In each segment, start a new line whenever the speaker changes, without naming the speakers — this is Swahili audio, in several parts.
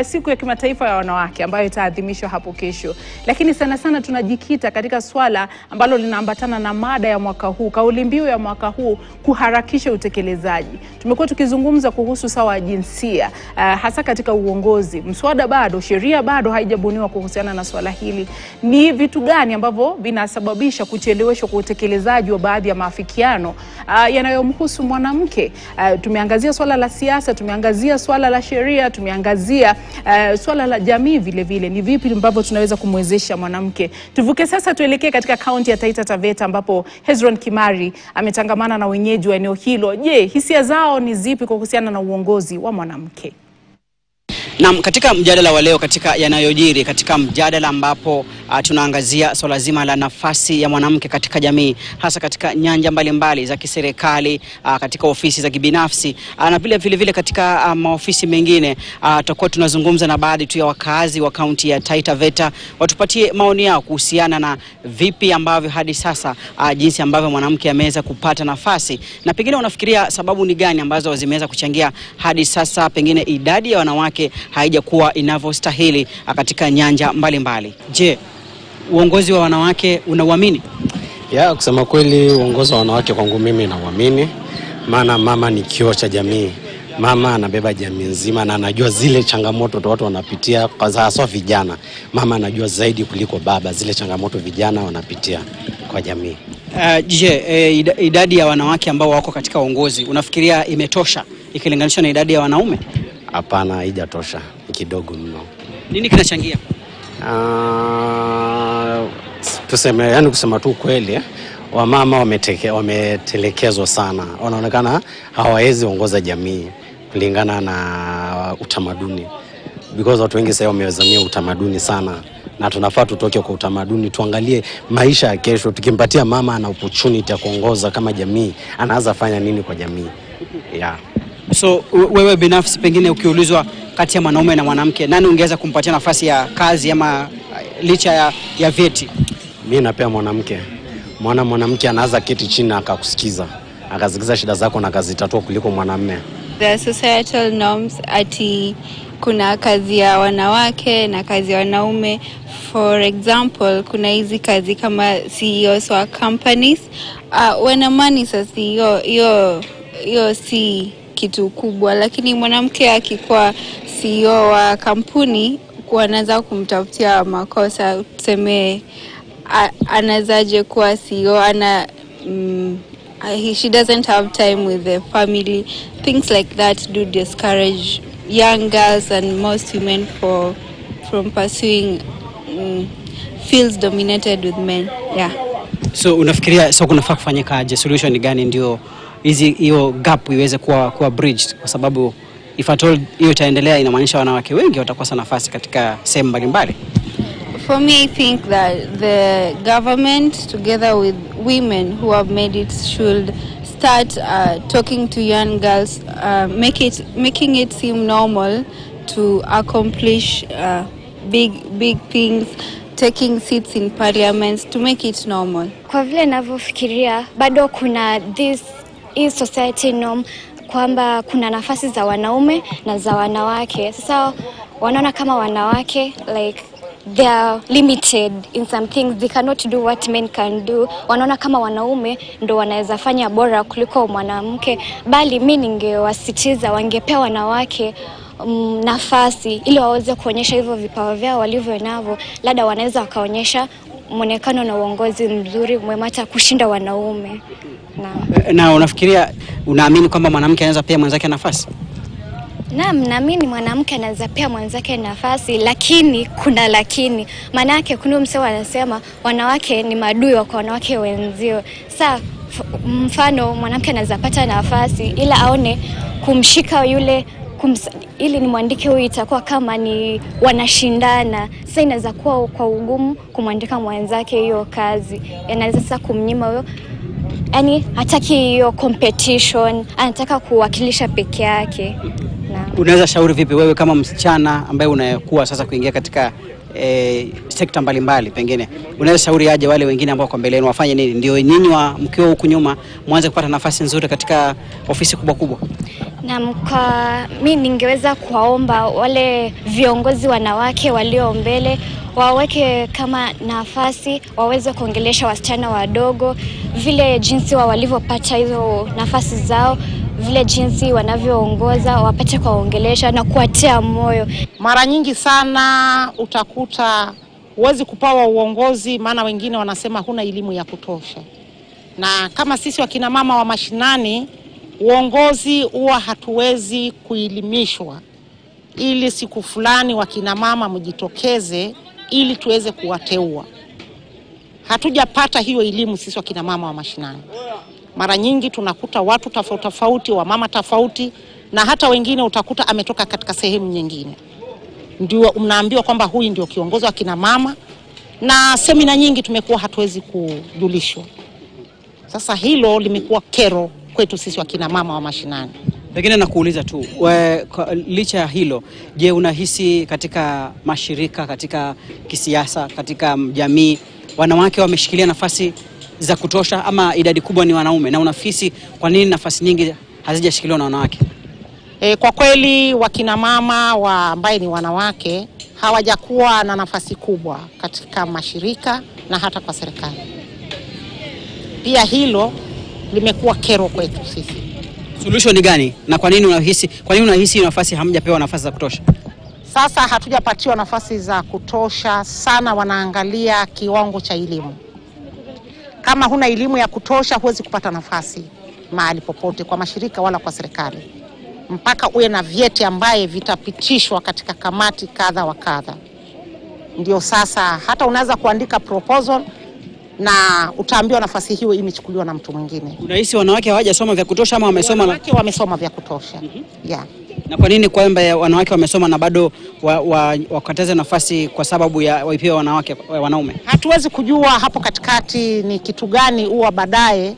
Siku ya kimataifa ya wanawake ambayo itaadhimishwa hapo kesho. Lakini sana sana tunajikita katika swala ambalo linaambatana na mada ya mwaka huu, kauli mbiu ya mwaka huu, kuharakisha utekelezaji. Tumekuwa tukizungumza kuhusu sawa ya jinsia, hasa katika uongozi. Mswada bado, sheria bado haijabuniwa kuhusiana na swala hili. Ni vitu gani ambavyo vinasababisha kucheleweshwa kwa utekelezaji wa baadhi ya maafikiano yanayomhusu mwanamke? Tumeangazia swala la siasa, tumeangazia swala la sheria, tumeangazia swala la jamii vile vile. Ni vipi ambavyo tunaweza kumwezesha mwanamke? Tuvuke sasa tuelekee katika kaunti ya Taita Taveta ambapo Hezron Kimari ametangamana na wenyeji wa eneo hilo. Je, hisia zao ni zipi kuhusiana na uongozi wa mwanamke?
Naam, katika mjadala wa leo, katika yanayojiri, katika mjadala ambapo tunaangazia swala zima la nafasi ya mwanamke katika jamii, hasa katika nyanja mbalimbali za kiserikali, katika ofisi za kibinafsi, na vile katika maofisi mengine. Tutakuwa tunazungumza na baadhi tu ya wakazi wa kaunti ya Taita Taveta, watupatie maoni yao kuhusiana na vipi ambavyo hadi sasa jinsi ambavyo mwanamke ameweza kupata nafasi, na pengine unafikiria sababu ni gani ambazo zimeweza kuchangia hadi sasa pengine idadi ya wanawake haijakuwa inavyostahili katika nyanja mbalimbali. Je, uongozi wa wanawake unauamini?
Kusema kweli, uongozi wa wanawake kwangu mimi nauamini. Maana mama ni kioo cha jamii. Mama anabeba jamii nzima na anajua zile changamoto watu wanapitia, hasa vijana. Mama anajua zaidi kuliko baba zile changamoto vijana wanapitia kwa jamii.
Je, idadi ya wanawake ambao wako katika uongozi unafikiria imetosha ikilinganishwa na idadi ya wanaume?
Hapana, haijatosha, ni kidogo mno.
Nini kinachangia?
Kusema tu kweli, wamama wametelekezwa sana. Wanaonekana hawawezi ongoza jamii kulingana na utamaduni. Because watu wengi sasa wamezamia utamaduni sana, na tunafaa tutoke kwa utamaduni, tuangalie maisha ya kesho. Tukimpatia mama ana opportunity ya kuongoza kama jamii, anaweza fanya nini kwa jamii?
So wewe binafsi pengine ukiulizwa kati ya mwanaume na mwanamke, nani ungeweza kumpatia nafasi ya kazi ama licha ya vyeti?
Mimi napea mwanamke. Mwanamke anaweza keti chini akakusikiza, akasikiza shida zako na akazitatua kuliko mwanamume.
The societal norms ati kuna kazi ya wanawake na kazi ya wanaume. For example, kuna hizi kazi kama CEOs wa companies. Wanamani sasa hiyo si kitu kubwa, lakini mwanamke akikuwa CEO wa kampuni kuanza kumtafutia makosa. Tuseme anazaje kuwa CEO, she doesn't have time with the family. Things like that do discourage young girls and most women from pursuing fields dominated with men.
So unafikiria kunafaa kufanyika aje? Solution ni gani ndio hiyo gap iweze kuwa bridged? Kwa sababu if at all hiyo itaendelea, inamaanisha wanawake wengi watakosa nafasi katika sehemu mbalimbali.
For me, I think that the government together with women who have made it should start talking to young girls, making it seem normal to accomplish big things, taking seats in parliaments, to make it normal.
Kwa vile ninavyofikiria, bado kuna this society norm kwamba kuna nafasi za wanaume na za wanawake. Sasa wanaona kama wanawake like they are limited in some things, they cannot do what men can do. Wanaona kama wanaume ndo wanaweza fanya bora kuliko mwanamke, bali mimi ningewasitiza wangepewa wanawake nafasi ili waweze kuonyesha hivyo vipawa vyao walivyo navyo. Labda wanaweza wakaonyesha muonekano na uongozi mzuri mwemata kushinda wanaume.
Na unaamini kwamba mwanamke anaweza pia mwenzake nafasi?
Naam, naamini mwanamke anaweza pia mwenzake nafasi, lakini kuna lakini. Maana yake kuna msemo anasema wanawake ni maadui wa wanawake wenzio. Sasa mfano mwanamke anaweza pata nafasi ila aone kumshika yule ili ni mwandike huyu itakuwa kama ni wanashindana. Sasa inaweza kuwa kwa ugumu kumwandika mwenzake hiyo kazi. Anaweza sasa kumnyima huyo, hataki hiyo competition, anataka kuwakilisha peke yake.
Unaweza shauri vipi wewe kama msichana ambaye unakuwa sasa kuingia katika sekta mbalimbali, pengine unaweza shauri aje wale wengine ambao kwa mbeleni wafanye nini ndio nyinyi mkiwa huku nyuma mwanze kupata nafasi nzuri katika ofisi kubwa kubwa?
Na mimi ningeweza kuwaomba wale viongozi wanawake walio mbele waweke kama nafasi, waweze kuongelesha wasichana wadogo vile jinsi walivyopata hizo nafasi zao, vile jinsi wanavyoongoza, wapate kuwaongelesha na kuwatia moyo.
Mara nyingi sana utakuta huwezi kupawa uongozi maana wengine wanasema huna elimu ya kutosha. Na kama sisi wakina mama wa mashinani, uongozi huwa hatuwezi kuelimishwa ili siku fulani wakina mama mjitokeze ili tuweze kuwateua. Hatujapata hiyo elimu sisi wakina mama wa mashinani. Mara nyingi tunakuta watu tofauti tofauti, wa mama tofauti, na hata wengine utakuta ametoka katika sehemu nyingine. Ndio mnaambiwa kwamba huyu ndio kiongozi wa kina mama, na semina nyingi tumekuwa hatuwezi kujulishwa. Sasa hilo limekuwa kero kwetu sisi wakina mama wa mashinani.
Pengine nakuuliza tu, licha ya hilo, je, unahisi katika mashirika, katika kisiasa, katika jamii, wanawake wameshikilia nafasi za kutosha ama idadi kubwa ni wanaume? Na unafisi kwa nini nafasi nyingi hazijashikiliwa na wanawake?
Kwa kweli wakina mama ambaye ni wanawake hawajakuwa na nafasi kubwa katika mashirika na hata kwa serikali. Pia hilo limekuwa kero kwetu sisi.
Suluhisho ni gani? Na kwa nini unahisi nafasi hamjapewa nafasi za kutosha?
Sasa hatujapatiwa nafasi za kutosha sana, wanaangalia kiwango cha elimu. Kama huna elimu ya kutosha huwezi kupata nafasi mahali popote kwa mashirika wala kwa serikali. Mpaka uwe na vyeti ambaye vitapitishwa katika kamati kadha wa kadha. Ndio sasa hata unaweza kuandika proposal na utaambiwa nafasi hiyo imechukuliwa na mtu mwingine.
Unahisi wanawake hawajasoma vya kutosha ama wamesoma?
Wanawake wamesoma vya kutosha. Yeah.
Na kwa nini kwamba wanawake wamesoma na bado wakataza nafasi kwa sababu ya waipewa wanaume?
Hatuwezi kujua hapo katikati ni kitu gani huwa baadaye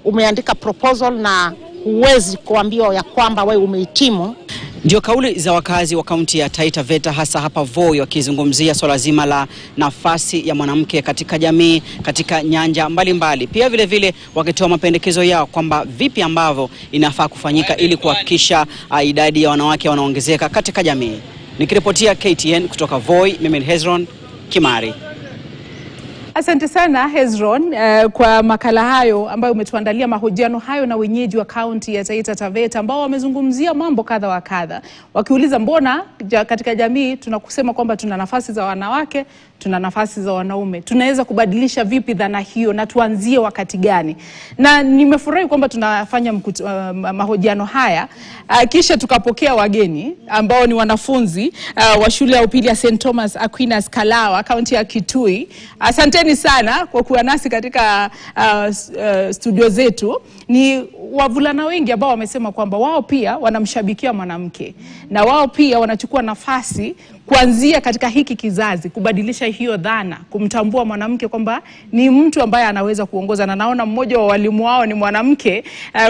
umeandika proposal na huwezi kuambiwa ya kwamba wewe umehitimu.
Ndio kauli za wakazi wa kaunti ya Taita Taveta, hasa hapa Voi, wakizungumzia swala zima la nafasi ya mwanamke katika jamii, katika nyanja mbalimbali. Pia vile vile wakitoa mapendekezo yao kwamba vipi ambavyo inafaa kufanyika ili kuhakikisha idadi ya wanawake wanaongezeka katika jamii. Nikiripotia KTN kutoka Voi, mimi ni Hezron Kimari.
Asante sana Hezron kwa makala hayo ambayo umetuandalia, mahojiano hayo na wenyeji wa kaunti ya Taita Taveta ambao wamezungumzia mambo kadha wa kadha, wakiuliza mbona katika jamii tunakusema kwamba tuna nafasi za wanawake, tuna nafasi za wanaume, tunaweza kubadilisha vipi dhana hiyo na tuanzie wakati gani? Na nimefurahi kwamba tunafanya mahojiano haya kisha tukapokea wageni ambao ni wanafunzi wa shule ya upili ya St. Thomas Aquinas Kalawa, kaunti ya Kitui. Asanteni sana kwa kuwa nasi katika studio zetu. Ni wavulana wengi ambao wamesema kwamba wao pia wanamshabikia mwanamke na wao pia wanachukua nafasi kuanzia katika hiki kizazi kubadilisha hiyo dhana, kumtambua mwanamke kwamba ni mtu ambaye anaweza kuongoza, na naona mmoja wa walimu wao ni mwanamke.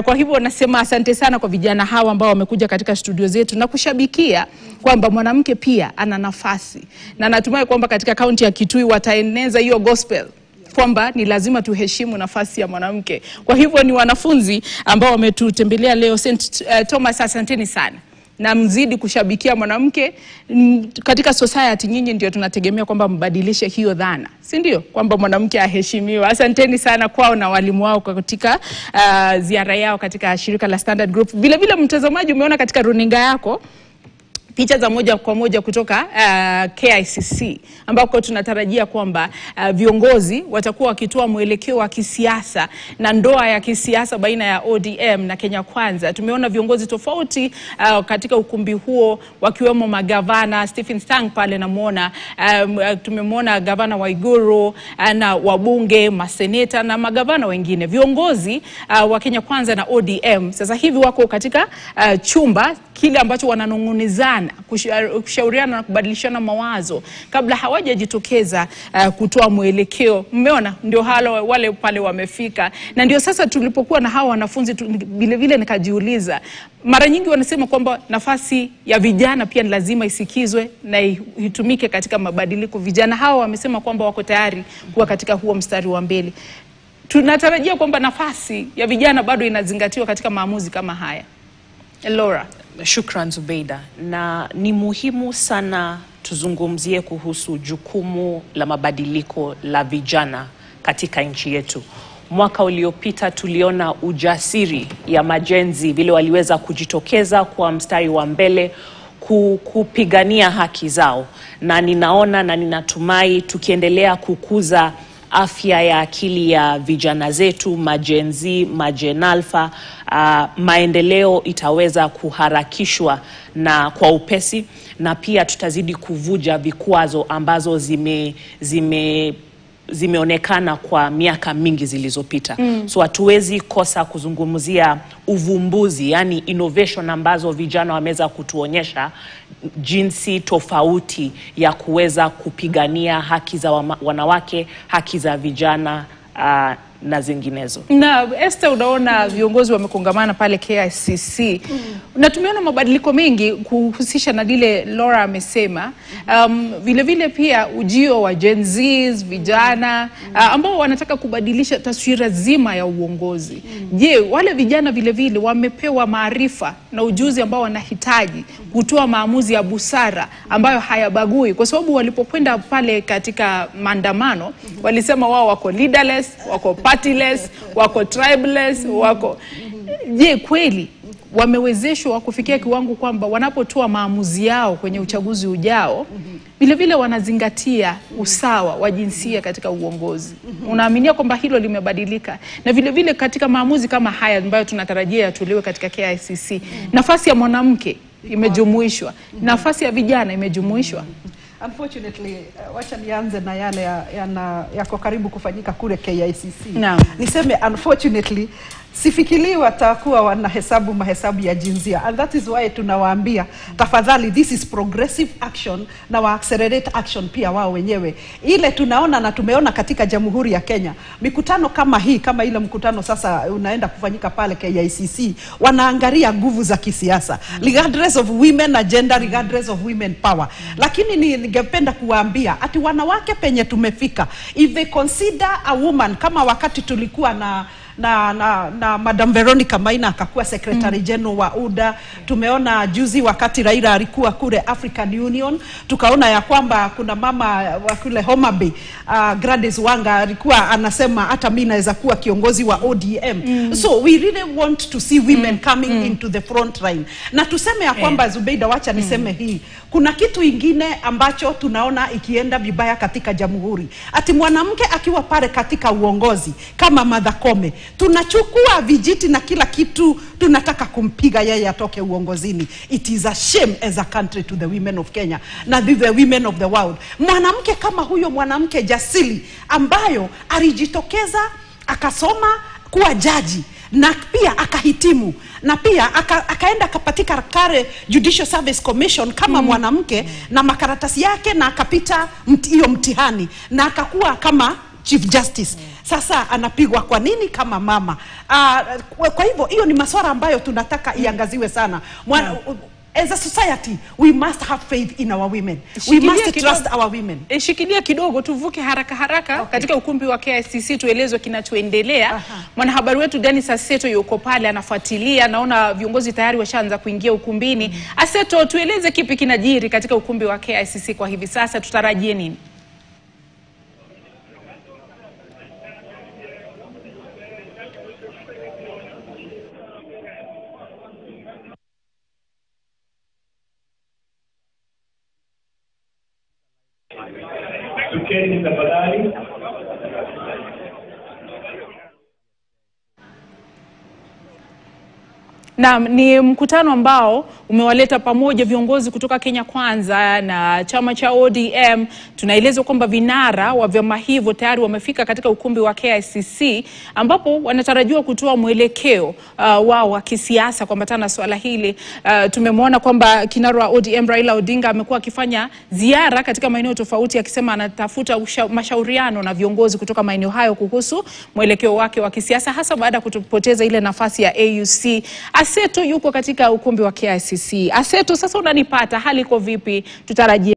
Kwa hivyo nasema asante sana kwa vijana hawa ambao wamekuja katika studio zetu na kushabikia kwamba mwanamke pia ana nafasi, na natumai kwamba katika kaunti ya Kitui wataeneza hiyo gospel kwamba ni lazima tuheshimu nafasi ya mwanamke. Kwa hivyo ni wanafunzi ambao wametutembelea leo St. Thomas, asanteni sana. Na mzidi kushabikia mwanamke katika society. Nyinyi ndio tunategemea kwamba mbadilishe hiyo dhana, si ndio? Kwamba mwanamke aheshimiwa. Asanteni sana kwao na walimu wao katika ziara yao katika shirika la Standard Group. Vile vile mtazamaji, umeona katika runinga yako picha za moja kwa moja kutoka KICC ambako tunatarajia kwamba viongozi watakuwa wakitoa mwelekeo wa kisiasa na ndoa ya kisiasa baina ya ODM na Kenya Kwanza. Tumeona viongozi tofauti katika ukumbi huo, wakiwemo magavana Stephen Sang pale namuona, tumemwona gavana Waiguru na wabunge, maseneta na magavana wengine. Viongozi wa Kenya Kwanza na ODM sasa hivi wako katika chumba kile ambacho wananong'onezana sana, kushauriana na kubadilishana mawazo kabla hawajajitokeza kutoa mwelekeo. Mmeona ndio wale pale wamefika, na ndio sasa tulipokuwa na hawa wanafunzi vile vile nikajiuliza, mara nyingi wanasema kwamba nafasi ya vijana pia ni lazima isikizwe na itumike katika mabadiliko. Vijana hawa wamesema kwamba wako tayari kuwa katika huo mstari wa mbele. Tunatarajia kwamba nafasi ya vijana bado inazingatiwa katika maamuzi kama haya. Laura.
Shukran Zubeida, na ni muhimu sana tuzungumzie kuhusu jukumu la mabadiliko la vijana katika nchi yetu. Mwaka uliopita tuliona ujasiri ya majenzi vile waliweza kujitokeza kwa mstari wa mbele kupigania haki zao, na ninaona na ninatumai tukiendelea kukuza afya ya akili ya vijana zetu, majenzi, majenalfa, maendeleo itaweza kuharakishwa na kwa upesi, na pia tutazidi kuvuja vikwazo ambazo zimeonekana kwa miaka mingi zilizopita. So hatuwezi kosa kuzungumzia uvumbuzi, yani innovation ambazo vijana wameweza kutuonyesha jinsi tofauti ya kuweza kupigania haki za wanawake, haki za vijana na zinginezo. Na
Esther, unaona viongozi wamekongamana pale KICC. Na tumeona mabadiliko mengi kuhusisha na lile Laura amesema. Vile vile pia ujio wa Gen Zs, vijana ambao wanataka kubadilisha taswira zima ya uongozi. Je, wale vijana vile vile wamepewa maarifa na ujuzi ambao wanahitaji kutoa maamuzi ya busara ambayo hayabagui? Kwa sababu walipokwenda pale katika maandamano walisema wao wako leaderless, wako partyless, wako tribeless, wako... Je, kweli wamewezeshwa kufikia kiwango kwamba wanapotoa maamuzi yao kwenye uchaguzi ujao vile vile wanazingatia usawa wa jinsia katika uongozi? Unaaminia kwamba hilo limebadilika? Na vile vile katika maamuzi kama haya ambayo tunatarajia yatolewe katika KICC, nafasi ya mwanamke imejumuishwa, nafasi ya vijana imejumuishwa?
Unfortunately, wacha nianze na yale yako karibu kufanyika kule KICC. Niseme unfortunately, sifikiri watakuwa wanahesabu mahesabu ya jinsia, and that is why tunawaambia tafadhali, this is progressive action na wa accelerate action pia wao wenyewe. Ile tunaona na tumeona katika Jamhuri ya Kenya, mikutano kama hii, kama ile mkutano sasa unaenda kufanyika pale KICC, wanaangalia nguvu za kisiasa, regardless of women agenda, regardless of women power. Lakini ningependa kuwaambia ati wanawake penye tumefika, if they consider a woman, kama wakati tulikuwa na Madam Veronica Maina akakuwa Secretary General wa UDA. Tumeona juzi wakati Raila alikuwa kule African Union, tukaona ya kwamba kuna mama wa kule Homa Bay, Gladys Wanga, alikuwa anasema hata mimi naweza kuwa kiongozi wa ODM. So we really want to see women coming into the front line. Na tuseme ya kwamba Zubeida, wacha niseme hii, kuna kitu ingine ambacho tunaona ikienda vibaya katika jamhuri. Ati mwanamke akiwa pale katika uongozi kama Martha Koome, tunachukua vijiti na kila kitu, tunataka kumpiga yeye atoke uongozini. It is a shame as a country to the women of Kenya na the women of the world. Mwanamke kama huyo, mwanamke jasiri ambayo alijitokeza akasoma kuwa jaji na pia akahitimu, na pia akaenda akapatika kare Judicial Service Commission kama mwanamke na makaratasi yake, na akapita hiyo mtihani na akakuwa kama Chief Justice. Sasa anapigwa kwa nini kama mama? Kwa hivyo hiyo ni masuala ambayo tunataka iangaziwe sana. As a society, we must have faith in our women. We must trust our women.
Shikilia kidogo tuvuke haraka katika ukumbi wa KICC, tuelezwe kinachoendelea. Mwanahabari wetu Dennis Aseto yuko pale anafuatilia, naona viongozi tayari washaanza kuingia ukumbini. Aseto, tueleze kipi kinajiri katika ukumbi wa KICC kwa hivi sasa, tutarajie nini?
Tukeni tafadhali.
Naam, ni mkutano ambao umewaleta pamoja viongozi kutoka Kenya Kwanza na chama cha ODM. Tunaelezwa kwamba vinara wa vyama hivyo tayari wamefika katika ukumbi wa KICC ambapo wanatarajiwa kutoa mwelekeo wao wa kisiasa kuambatana na swala hili. Tumemwona kwamba kinara wa ODM Raila Odinga amekuwa akifanya ziara katika maeneo tofauti akisema anatafuta mashauriano na viongozi kutoka maeneo hayo kuhusu mwelekeo wake wa kisiasa, hasa baada ya kupoteza ile nafasi ya AUC. Aseto yuko katika ukumbi wa KICC. Aseto, sasa unanipata, hali iko vipi? Tutarajie